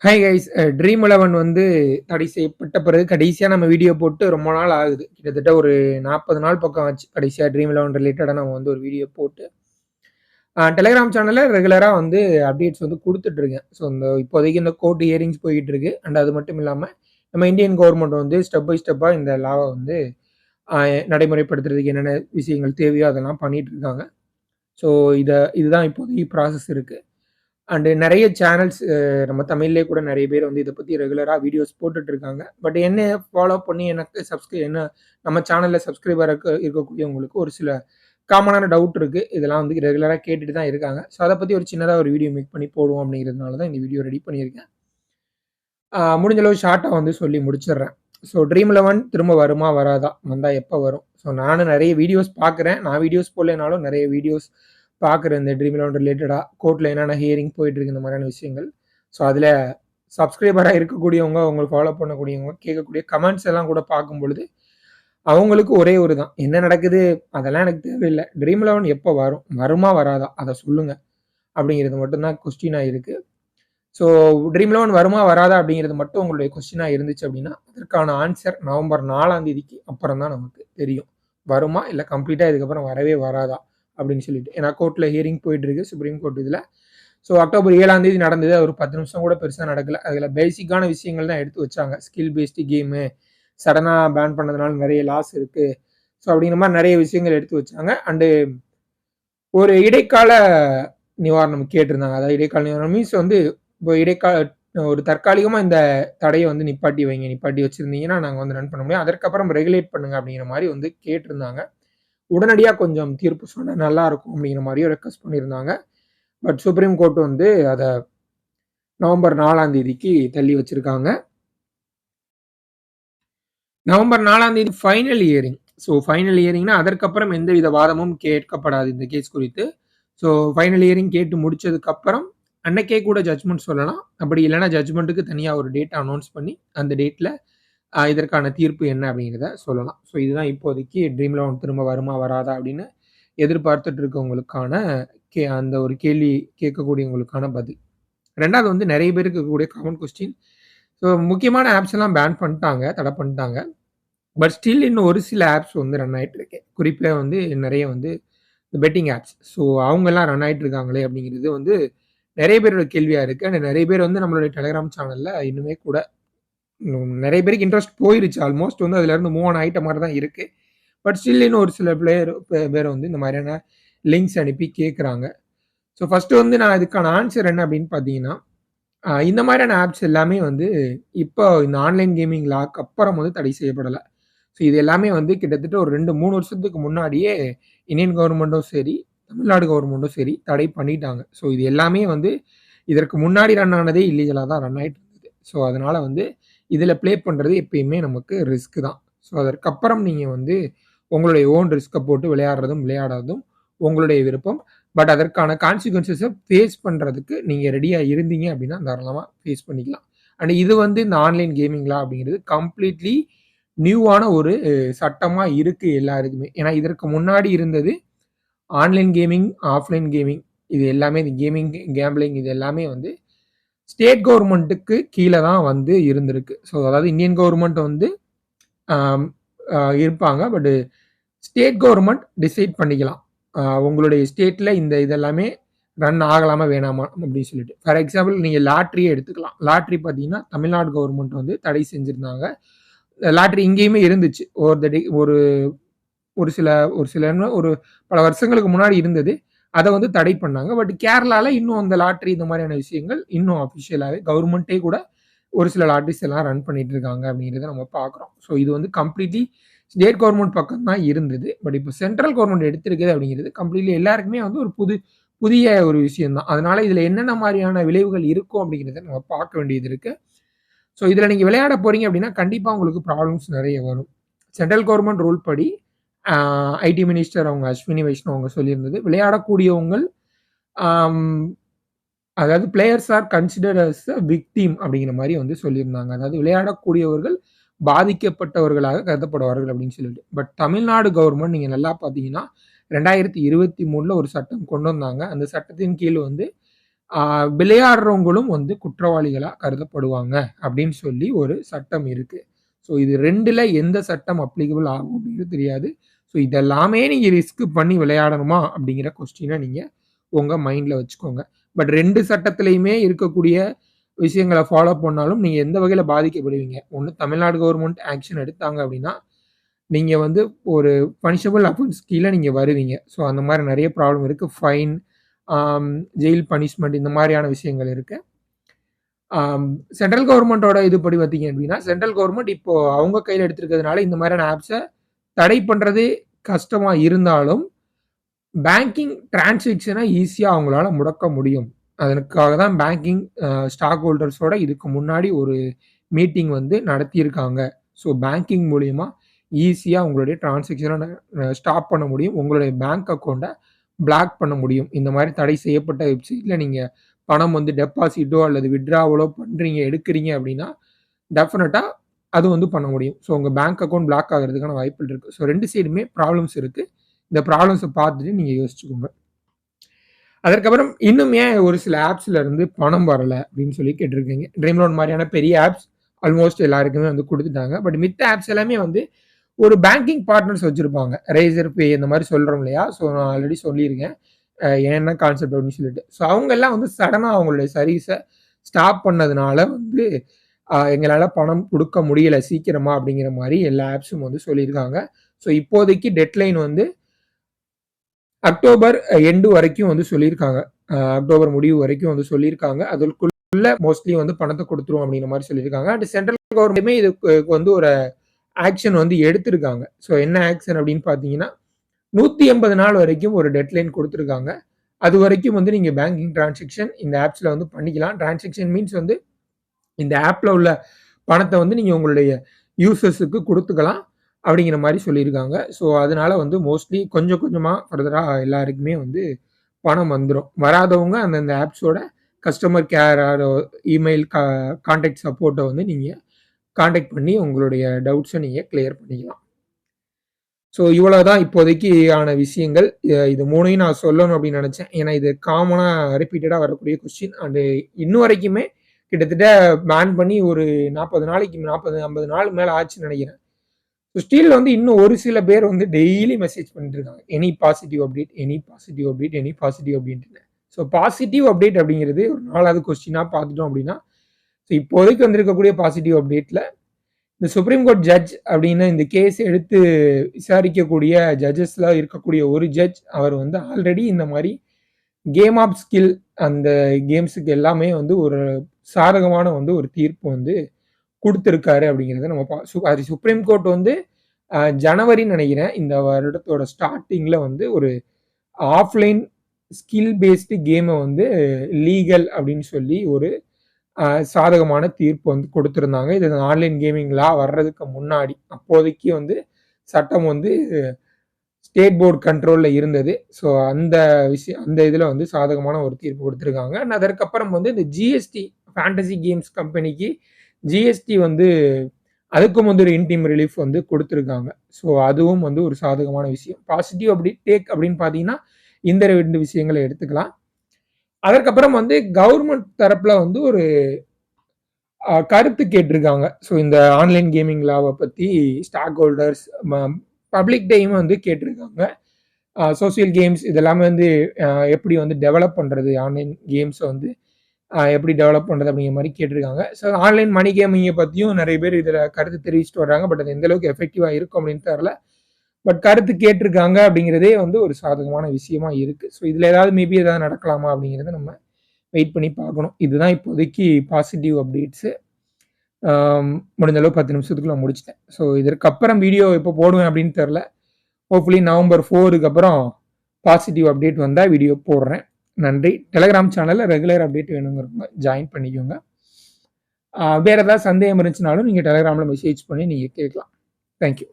Hi guys. Dream 11 வந்து தடை செய்யப்பட்ட பிறகு கடைசியா நம்ம வீடியோ போட்டு ரொம்ப நாள் ஆகுது. கிட்டத்தட்ட ஒரு 40 நாள் பக்கம் ஆச்சு. கடைசியா ட்ரீம் 11 ரிலேட்டடா நம்ம வந்து ஒரு வீடியோ போட்டு டெலிகிராம் சேனல்ல ரெகுலரா வந்து அப்டேட்ஸ் வந்து குடுத்துட்டு இருக்கேன். ஸோ இப்போதைக்கு இந்த கோர்ட் ஹியரிங்ஸ் போயிட்டு இருக்கு. அண்ட் அது மட்டும் இல்லாம நம்ம இந்தியன் கவர்மெண்ட் வந்து ஸ்டெப் பை ஸ்டெப்பா இந்த லாவ வந்து அ நடைமுறைப்படுத்துறதுக்கு என்னென்ன விஷயங்கள் தேவையோ அதெல்லாம் பண்ணிட்டு இருக்காங்க. ஸோ இதுதான் இப்போதைக்கு ப்ராசஸ் இருக்கு. அண்டு நெறைய சேனல்ஸ் நம்ம தமிழ்லயே கூட நெறைய பேர் வந்து இத பத்தி ரெகுலரா வீடியோஸ் போட்டுட்டு இருக்காங்க. பட் என்னைய ஃபாலோ பண்ணி எனக்கு நம்ம சேனல்ல சப்ஸ்கிரைபரா இருக்கக்கூடியவங்களுக்கு ஒரு சில காமனான டவுட் இருக்கு. இதெல்லாம் வந்து ரெகுலரா கேட்டுட்டு தான் இருக்காங்க. ஸோ அத பத்தி ஒரு சின்னதா ஒரு வீடியோ மேக் பண்ணி போடுவோம் அப்படிங்கிறதுனால தான் இந்த வீடியோ ரெடி பண்ணியிருக்கேன். முடிஞ்ச அளவு ஷார்ட்டா வந்து சொல்லி முடிச்சிடுறேன். ஸோ ட்ரீம் 11 திரும்ப வருமா? வராதா? வந்தா எப்ப வரும்? ஸோ நானும் நெறைய வீடியோஸ் பார்க்குறேன். நான் வீடியோஸ் போடலைனாலும் நெறைய வீடியோஸ் பார்க்குறேன். இந்த ட்ரீம் 11 ரிலேட்டடா கோர்ட்ல என்னென்ன ஹியரிங் போயிட்டு இருக்கு இந்த மாதிரியான விஷயங்கள். ஸோ அதில சப்ஸ்கிரைபரா இருக்கக்கூடியவங்க, அவங்கள ஃபாலோ பண்ணக்கூடியவங்க கேட்கக்கூடிய கமெண்ட்ஸ் எல்லாம் கூட பார்க்கும் பொழுது, அவங்களுக்கு ஒரே ஒரு தான். என்ன நடக்குது? அதெல்லாம் எனக்கு தேவையில்ல. ட்ரீம் 11 எப்ப வரும்? வருமா? வராதா? அத சொல்லுங்க. அப்படிங்கிறது மட்டும் தான் கொஸ்டினா இருக்கு. ஸோ ட்ரீம் 11 வருமா? வராதா? அப்படிங்கிறது மட்டும் உங்களுடைய கொஸ்டினா இருந்துச்சு அப்படின்னா, அதற்கான ஆன்சர் நவம்பர் 4ஆம் தேதிக்கு அப்புறம் தான் நமக்கு தெரியும். வருமா? இல்ல கம்ப்ளீட்டா இதுக்கப்புறம் வரவே வராதா? அப்படின்னு சொல்லிட்டு. ஏன்னா கோர்ட்ல ஹியரிங் போயிட்டு இருக்கு. சுப்ரீம் கோர்ட் இதுல. ஸோ அக்டோபர் 7ஆம் தேதி நடந்தது. அது ஒரு 10 நிமிஷம் கூட பெருசா நடக்கல. அதுல பேசிக்கான விஷயங்கள் தான் எடுத்து வச்சாங்க. ஸ்கில் பேஸ்டு கேமு, சடனா பேன் பண்ணதுனால நெறைய லாஸ் இருக்கு. ஸோ அப்படிங்கிற மாரி நெறைய விஷயங்கள் எடுத்து வச்சாங்க. அண்டு ஒரு இடைக்கால நிவாரணம் கேட்டிருந்தாங்க. அதாவது இடைக்கால நிவாரணம் மீன்ஸ் வந்து இப்போ ஒரு தற்காலிகமா இந்த தடைய வந்து நிப்பாட்டி வைங்க. நிப்பாட்டி வச்சிருந்தீங்கன்னா, நாங்க வந்து ரன் பண்ண முடியும். அதற்கப்புறம் ரெகுலேட் பண்ணுங்க அப்படிங்கிற மாரி வந்து கேட்டிருந்தாங்க. உடனடியா கொஞ்சம் தீர்ப்பு சொன்னா நல்லா இருக்கும் அப்படிங்கிற மாரியும் ரெக்வெஸ்ட் பண்ணியிருந்தாங்க. பட் சுப்ரீம் கோர்ட் வந்து அத நவம்பர் 4ஆம் தேதிக்கு தள்ளி வச்சிருக்காங்க. நவம்பர் 4ஆம் தேதி ஃபைனல் ஹியரிங். ஸோ ஃபைனல் ஹியரிங்னா அதற்கப்புறம் எந்தவித வாதமும் கேட்கப்படாது இந்த கேஸ் குறித்து. ஸோ ஃபைனல் ஹியரிங் கேட்டு முடிச்சதுக்கப்புறம் அன்னைக்கே கூட ஜட்ஜ்மெண்ட் சொல்லலாம். அப்படி இல்லன்னா ஜட்ஜ்மெண்ட்டுக்கு தனியா ஒரு டேட் அனௌன்ஸ் பண்ணி, அந்த டேட்ல இதற்கான தீர்ப்பு என்ன அப்படிங்கிறத சொல்லலாம். ஸோ இதுதான் இப்போதைக்கு ட்ரீம் 11 திரும்ப வருமா? வராதா? அப்படின்னு எதிர்பார்த்துட்டு இருக்கவங்களுக்கான அந்த ஒரு கேள்வி கேட்கக்கூடியவங்களுக்கான பதில். 2வது வந்து நெறைய பேருக்கு இருக்கக்கூடிய காமன் கொஸ்டின். ஸோ முக்கியமான ஆப்ஸ் எல்லாம் பேன் பண்ணிட்டாங்க. தடை பண்ணிட்டாங்க. பட் ஸ்டில் இன்னும் ஒரு சில ஆப்ஸ் வந்து ரன் ஆயிட்டு இருக்கு. குறிப்பா வந்து நெறைய வந்து பெட்டிங் ஆப்ஸ். ஸோ அவங்கலாம் ரன் ஆயிட்டு இருக்காங்களே அப்படிங்கிறது வந்து நெறைய பேரோட கேள்வியா இருக்கு. அண்ட் நெறைய பேர் வந்து நம்மளுடைய டெலிகிராம் சேனல்ல இன்னுமே கூட நெறைய பேருக்கு இன்ட்ரெஸ்ட் போயிருச்சு. ஆல்மோஸ்ட் வந்து அதுலருந்து மூவ் ஆன் ஆயிட்ட மாரி தான் இருக்கு. பட் ஸ்டில் இன்னும் ஒரு சில பேர் வந்து இந்த மாதிரியான லிங்க்ஸ் அனுப்பி கேட்குறாங்க. ஸோ ஃபர்ஸ்ட்டு வந்து நான் இதுக்கான ஆன்சர் என்ன அப்படின்னு பார்த்தீங்கன்னா, இந்த மாதிரியான ஆப்ஸ் எல்லாமே வந்து இப்போ இந்த ஆன்லைன் கேமிங் லாக்கு அப்புறம் வந்து தடை செய்யப்படல. ஸோ இது எல்லாமே வந்து கிட்டத்தட்ட ஒரு 2, 3 வருஷத்துக்கு முன்னாடியே இந்தியன் கவர்மெண்ட்டும் சரி, தமிழ்நாடு கவர்மெண்ட்டும் சரி தடை பண்ணிட்டாங்க. ஸோ இது எல்லாமே வந்து இதற்கு முன்னாடி ரன் ஆனதே இல்லீகலா தான் ரன் ஆயிட்டு இருந்தது. ஸோ அதனால வந்து இதில ப்ளே பண்றது எப்பயுமே நமக்கு ரிஸ்க் தான். ஸோ அதற்கப்புறம் நீங்க வந்து உங்களுடைய ஓன் ரிஸ்க்க போட்டு விளையாடுறதும், விளையாடாததும் உங்களுடைய விருப்பம். பட் அதற்கான கான்சிக்வென்ஸஸ ஃபேஸ் பண்றதுக்கு நீங்க ரெடியா இருந்தீங்க அப்படின்னா, தாராளமா ஃபேஸ் பண்ணிக்கலாம். அண்ட் இது வந்து இந்த ஆன்லைன் கேமிங் லா அப்படிங்கிறது கம்ப்ளீட்லி நியூவான ஒரு சட்டமா இருக்கு எல்லாருக்குமே. ஏன்னா இதற்கு முன்னாடி இருந்தது ஆன்லைன் கேமிங், ஆஃப்லைன் கேமிங் இது எல்லாமே இந்த கேம்பிளிங் இது எல்லாமே வந்து ஸ்டேட் கவர்மெண்ட்டுக்கு கீழ தான் வந்து இருந்திருக்கு. ஸோ அதாவது இந்தியன் கவர்மெண்ட் வந்து ஆம் இருப்பாங்க. பட் ஸ்டேட் கவர்மெண்ட் டிசைட் பண்ணிக்கலாம். உங்களுடைய ஸ்டேட்ல இந்த இதெல்லாமே ரன் ஆகலாமா? வேணாமா? அப்படின்னு சொல்லிட்டு. ஃபார் எக்ஸாம்பிள் நீங்க லாட்டரியே எடுத்துக்கலாம். லாட்டரி பார்த்தீங்கன்னா, தமிழ்நாடு கவர்மெண்ட் வந்து தடை செஞ்சிருந்தாங்க. லாட்டரி இங்கேயுமே இருந்துச்சு. ஒரு ஒரு சில ஒரு சில ஒரு பல வருஷங்களுக்கு முன்னாடி இருந்தது. அத வந்து தடை பண்ணாங்க. பட் கேரளால இன்னும் அந்த லாட்டரி இந்த மாதிரியான விஷயங்கள் இன்னும் அஃபிஷியலாவே கவர்மெண்ட்டே கூட ஒரு சில லாட்டரிஸ் எல்லாம் ரன் பண்ணிட்டு இருக்காங்க அப்படிங்கிறத நம்ம பார்க்குறோம். ஸோ இது வந்து கம்ப்ளீட்லி ஸ்டேட் கவர்மெண்ட் பக்கம் தான் இருந்தது. பட் இப்போ சென்ட்ரல் கவர்மெண்ட் எடுத்திருக்குது அப்படிங்கிறது கம்ப்ளீட்லி எல்லாருக்குமே வந்து ஒரு புதிய ஒரு விஷயம் தான். அதனால இதுல என்னென்ன மாரியான விளைவுகள் இருக்கும் அப்படிங்கிறத நம்ம பார்க்க வேண்டியது இருக்கு. ஸோ இதுல நீங்க விளையாட போறீங்க அப்படின்னா, கண்டிப்பா உங்களுக்கு ப்ராப்ளம்ஸ் நெறைய வரும். சென்ட்ரல் கவர்மெண்ட் ரூல் படி ஐடி மினிஸ்டர் அவங்க அஸ்வினி வைஷ்ணவ் அவங்க சொல்லியிருந்தது. விளையாடக்கூடியவங்கள் ஆம் அதாவது players are considered as a victim அப்படிங்கிற மாரி வந்து சொல்லியிருந்தாங்க. அதாவது விளையாடக்கூடியவர்கள் பாதிக்கப்பட்டவர்களாக கருதப்படுவார்கள் அப்படின்னு சொல்லிட்டு. பட் தமிழ்நாடு கவர்மெண்ட் நீங்க நல்லா பார்த்தீங்கன்னா, 2023ல ஒரு சட்டம் கொண்டு வந்தாங்க. அந்த சட்டத்தின் கீழ் வந்து விளையாடுறவங்களும் வந்து குற்றவாளிகளா கருதப்படுவாங்க அப்படின்னு சொல்லி ஒரு சட்டம் இருக்கு. ஸோ இது 2ல எந்த சட்டம் அப்ளிகபிள் ஆகும் அப்படிங்கிறது தெரியாது. ஸோ இதெல்லாமே நீங்க ரிஸ்க் பண்ணி விளையாடணுமா அப்படிங்கிற கொஸ்டின நீங்க உங்க மைண்ட்ல வச்சுக்கோங்க. பட் 2 சட்டத்திலயுமே இருக்கக்கூடிய விஷயங்கள ஃபாலோ பண்ணாலும் நீங்க எந்த வகையில பாதிக்கப்படுவீங்க? ஒண்ணு தமிழ்நாடு கவர்மெண்ட் ஆக்ஷன் எடுத்தாங்க அப்படின்னா, நீங்க வந்து ஒரு பனிஷபிள் அஃபென்ஸ் கீழ நீங்க வருவீங்க. ஸோ அந்த மாரி நெறைய ப்ராப்ளம் இருக்கு. ஃபைன், ஆம் ஜெயில் பனிஷ்மென்ட் இந்த மாரியான விஷயங்கள் இருக்கு. ஆம் சென்ட்ரல் கவர்மெண்ட்டோட இதுபடி பார்த்தீங்க அப்படின்னா, சென்ட்ரல் கவர்மெண்ட் இப்போ அவங்க கையில எடுத்திருக்கிறதுனால இந்த மாரியான ஆப்ஸ தடை பண்றது கஷ்டமா இருந்தாலும், பேங்கிங் டிரான்சாக்ஷன ஈஸியா அவங்களால முடக்க முடியும். அதற்காக தான் பேங்கிங் ஸ்டாக் ஹோல்டர்ஸோட இதுக்கு முன்னாடி ஒரு மீட்டிங் வந்து நடத்தியிருக்காங்க. ஸோ பேங்கிங் மூலியமா ஈஸியா உங்களுடைய டிரான்சாக்ஷன ஸ்டாப் பண்ண முடியும். உங்களுடைய பேங்க் அக்கவுண்ட்ட பிளாக் பண்ண முடியும். இந்த மாரி தடை செய்யப்பட்ட வெப்சைட்ல நீங்க பணம் வந்து டெபாசிட்டோ அல்லது வித்ட்ராவலோ பண்றீங்க, எடுக்கிறீங்க அப்படின்னா, டெஃபினட்டா அது வந்து பண்ண முடியும். ஸோ உங்க பேங்க் அக்கவுண்ட் பிளாக் ஆகுறதுக்கான வாய்ப்புகள் இருக்கு. ஸோ 2 சைடுமே ப்ராப்ளம்ஸ் இருக்கு. இந்த ப்ராப்ளம்ஸ பார்த்துட்டு நீங்க யோசிச்சுக்கோங்க. அதற்கப்புறம் இன்னும் ஏன் ஒரு சில ஆப்ஸ்ல இருந்து பணம் வரல அப்படின்னு சொல்லி கேட்டிருக்கீங்க. ட்ரீம் லோன் மாரியான பெரிய ஆப்ஸ் ஆல்மோஸ்ட் எல்லாருக்குமே வந்து குடுத்துட்டாங்க. பட் மித்த ஆப்ஸ் எல்லாமே வந்து ஒரு பேங்கிங் பார்ட்னர்ஸ் வச்சிருப்பாங்க. ரேசர் பே இந்த மாரி சொல்றோம் இல்லையா? ஸோ நான் ஆல்ரெடி சொல்லியிருக்கேன். என்ன கான்செப்ட் அப்படின்னு சொல்லிட்டு. ஸோ அவங்க எல்லாம் வந்து சடனா அவங்களுடைய சர்வீஸ ஸ்டாப் பண்ணதுனால வந்து எங்களால பணம் குடுக்க முடியல சீக்கிரமா அப்படிங்கிற மாரி எல்லா ஆப்ஸும் வந்து சொல்லியிருக்காங்க. ஸோ இப்போதைக்கு டெட்லைன் வந்து அக்டோபர் எண்டு வரைக்கும் வந்து சொல்லியிருக்காங்க. அக்டோபர் முடிவு வரைக்கும் வந்து சொல்லியிருக்காங்க. அதற்குள்ள மோஸ்ட்லி வந்து பணத்த குடுத்துருவோம் அப்படிங்கிற மாரி சொல்லியிருக்காங்க. அண்ட் சென்ட்ரல் கவர்மெண்ட்டுமே இதுக்கு வந்து ஒரு ஆக்ஷன் வந்து எடுத்திருக்காங்க. ஸோ என்ன ஆக்ஷன் அப்படின்னு பார்த்தீங்கன்னா, 180 நாள் வரைக்கும் ஒரு டெட்லைன் குடுத்துருக்காங்க. அதுவரைக்கும் வந்து நீங்க பேங்கிங் டிரான்சாக்ஷன் இந்த ஆப்ஸ்ல வந்து பண்ணிக்கலாம். டிரான்சாக்ஷன் மீன்ஸ் வந்து இந்த ஆப்ல உள்ள பணத்த வந்து நீங்க உங்களுடைய யூசர்ஸுக்கு குடுத்துக்கலாம். அப்படிங்கிற மாரி சொல்லியிருக்காங்க. ஸோ அதனால வந்து மோஸ்ட்லி கொஞ்சம் கொஞ்சமா ஃபர்தரா எல்லாருக்குமே வந்து பணம் வந்துரும். வராதவங்க அந்தந்த ஆப்ஸோட customer care or email contact சப்போர்ட்ட வந்து நீங்க கான்டாக்ட் பண்ணி உங்களுடைய டவுட்ஸ நீங்க கிளியர் பண்ணிக்கலாம். ஸோ இவ்வளவுதான் இப்போதைக்கு ஆன விஷயங்கள். இது 3யும் நான் சொல்லணும் அப்படின்னு நெனச்சேன். ஏன்னா இது காமனா ரிப்பீட்டடா வரக்கூடிய கொஸ்டின். அண்ட் இன்னும் வரைக்குமே கிட்டத்தட்ட பேன் பண்ணி ஒரு 40 நாளைக்கு 40, 50 நாள் மேல ஆச்சுன்னு நெனைக்கிறேன். ஸ்டில் வந்து இன்னும் ஒரு சில பேர் வந்து டெய்லி மெசேஜ் பண்ணிட்டு இருக்காங்க. Any positive update, any positive update, any positive அப்டேட்ன்னு. ஸோ பாசிட்டிவ் அப்டேட் அப்படிங்கிறது ஒரு 4வது கொஸ்டினா பார்த்துட்டோம் அப்படின்னா, ஸோ இப்போதைக்கு வந்திருக்கக்கூடிய பாசிட்டிவ் அப்டேட்ல இந்த சுப்ரீம் கோர்ட் ஜட்ஜ் அப்படின்னு இந்த கேஸ் எடுத்து விசாரிக்கக்கூடிய ஜட்ஜஸ்ல இருக்கக்கூடிய ஒரு ஜட்ஜ் அவர் வந்து ஆல்ரெடி இந்த மாரி கேம் ஆஃப் ஸ்கில் அந்த கேம்ஸுக்கு எல்லாமே வந்து ஒரு சாதகமான வந்து ஒரு தீர்ப்பு வந்து குடுத்திருக்காரு அப்படிங்கிறத நம்ம அது சுப்ரீம் கோர்ட் வந்து ஜனவரின்னு நினைக்கிறேன். இந்த வருடத்தோட ஸ்டார்ட்டிங்ல வந்து ஒரு ஆஃப்லைன் ஸ்கில் பேஸ்டு கேமை வந்து லீகல் அப்படின்னு சொல்லி ஒரு சாதகமான தீர்ப்பு வந்து கொடுத்திருந்தாங்க. இது ஆன்லைன் கேமிங் லா வர்றதுக்கு முன்னாடி. அப்போதைக்கு வந்து சட்டம் வந்து ஸ்டேட் போர்டு கண்ட்ரோல்ல இருந்தது. ஸோ அந்த அந்த இதுல வந்து சாதகமான ஒரு தீர்ப்பு கொடுத்திருக்காங்க. அதற்கப்புறம் வந்து இந்த ஜிஎஸ்டி ஃபேண்டசி கேம்ஸ் கம்பெனிக்கு ஜிஎஸ்டி வந்து அதுக்கும் வந்து ஒரு இன்டீம் ரிலீஃப் வந்து கொடுத்திருக்காங்க. ஸோ அதுவும் வந்து ஒரு சாதகமான விஷயம். பாசிட்டிவ் அப்படி டேக் அப்படின்னு பார்த்தீங்கன்னா, இந்த 2 விஷயங்கள எடுத்துக்கலாம். அதற்கப்புறம் வந்து கவர்மெண்ட் தரப்புல வந்து ஒரு கருத்து கேட்டிருக்காங்க. ஸோ இந்த ஆன்லைன் கேமிங் லாவ பத்தி ஸ்டாக் ஹோல்டர்ஸ் பப்ளிக்ட்டயும் வந்து கேட்டிருக்காங்க. சோசியல் கேம்ஸ் இதெல்லாமே வந்து எப்படி வந்து டெவலப் பண்றது? ஆன்லைன் கேம்ஸ வந்து எப்படி டெவலப் பண்றது அப்படிங்கிற மாரி கேட்டிருக்காங்க. ஸோ ஆன்லைன் மணி கேமிங்க பத்தியும் நெறைய பேர் இதுல கருத்து தெரிவிச்சுட்டு வர்றாங்க. பட் அது எந்த அளவுக்கு எஃபெக்டிவா இருக்கும் அப்படின்னு தெரியல. பட் கருத்து கேட்டிருக்காங்க அப்படிங்கிறதே வந்து ஒரு சாதகமான விஷயமா இருக்கு. ஸோ இதுல ஏதாவது மேபி ஏதாவது நடக்கலாமா அப்படிங்கிறத நம்ம வெயிட் பண்ணி பார்க்கணும். இதுதான் இப்போதைக்கு பாசிட்டிவ் அப்டேட்ஸு. முடிஞ்ச அளவு 10 நிமிஷத்துக்குள்ள முடிச்சுட்டேன். ஸோ இதற்கப்புறம் வீடியோ எப்போ போடுவேன் அப்படின்னு தெரியல. ஹோப்ஃபுல்லி நவம்பர் 4க்கு அப்புறம் பாசிட்டிவ் அப்டேட் வந்தா வீடியோ போடுறேன். நன்றி. டெலகிராம் சேனல்ல ரெகுலர் அப்டேட் வேணுங்கிறவங்க ஜாயின் பண்ணிக்கோங்க. வேற ஏதாவது சந்தேகம் இருந்துச்சுனாலும் நீங்க டெலகிராம்ல மெசேஜ் பண்ணி நீங்க கேட்கலாம். Thank you.